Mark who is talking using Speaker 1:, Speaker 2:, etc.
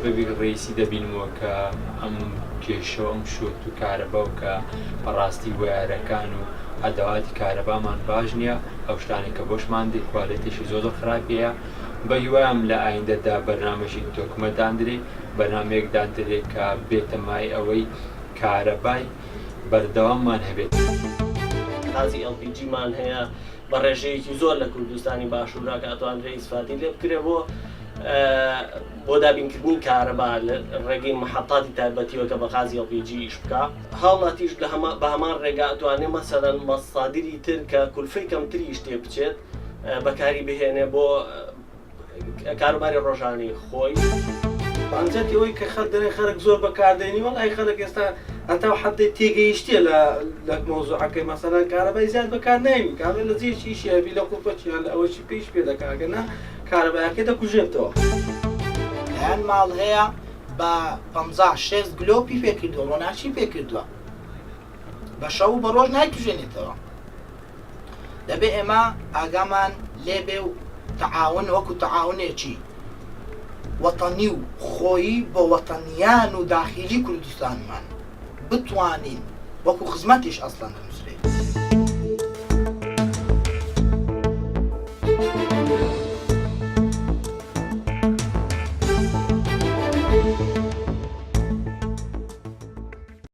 Speaker 1: سەبەبی ڕئیسی دەبینەوە کە ئەم کێشە ئەم شوت و کارەبا و کە بەڕاستی وایەرەکان و ئەدەواتی کارەبامان باش نییە، ئەو شتانێک کە بۆشمان دی کوالێتیشی زۆر خراپەیە. بە هیوایە لە ئایندەدا بەرنامەشی تۆکمەداندرێ، بەرنامەیەک دادرێ کە بێتە مای ئەوەی کارەبای بەردەواممان هەبێت.
Speaker 2: غازی LPG-مان هەیە بە ڕێژەیەکی زۆر لە کوردستانی باشوورا کە ئەتوانرێ ئیسفادی لێ بکرێ بۆ دابینکردنی کارەبا لە ڕێگەی محەتاتی تایبەتیەوە کە بە غازی LPG ئیش بکە. هەوڵاتیش بە هەمان ڕێگا ئەتوانێ مەسەلەن مەسادری تر کە کولفەی کەمتریش تێ بچێت بەکاری بهێنێ بۆ کاروباری ڕۆژانەی خۆی.
Speaker 3: ئەنجەتی ئەوەی کە خەڵک زۆر بەکاردێنی وەڵای خەڵک ئێستا هەتا حەدەی تێگەیشتیە لە مۆزوعەکەی مەسەلەن کارەبای زیاد بەکار نایمی کامل لە جێشی شیابی لە کوپەچیان لە ئەوەشی پێش پێ دەکاگەنا کارەبایەکە دەکوژێتەوە.
Speaker 4: لایەن ماڵ هەیە بە 50-60 گلۆپی پێکردووە ڕۆناچی پێکردووە بە شەو بە ڕۆژ نایتوژێنێتەوە. دەبێ ئێمە ئاگامان لێبێ و تەعاون وەکو تەعاونێکی وەتەنی و خۆیی بە وەتەنیان و داخیلی کوردستانمان بتوانین وەکو خزمەتیش ئەسڵەن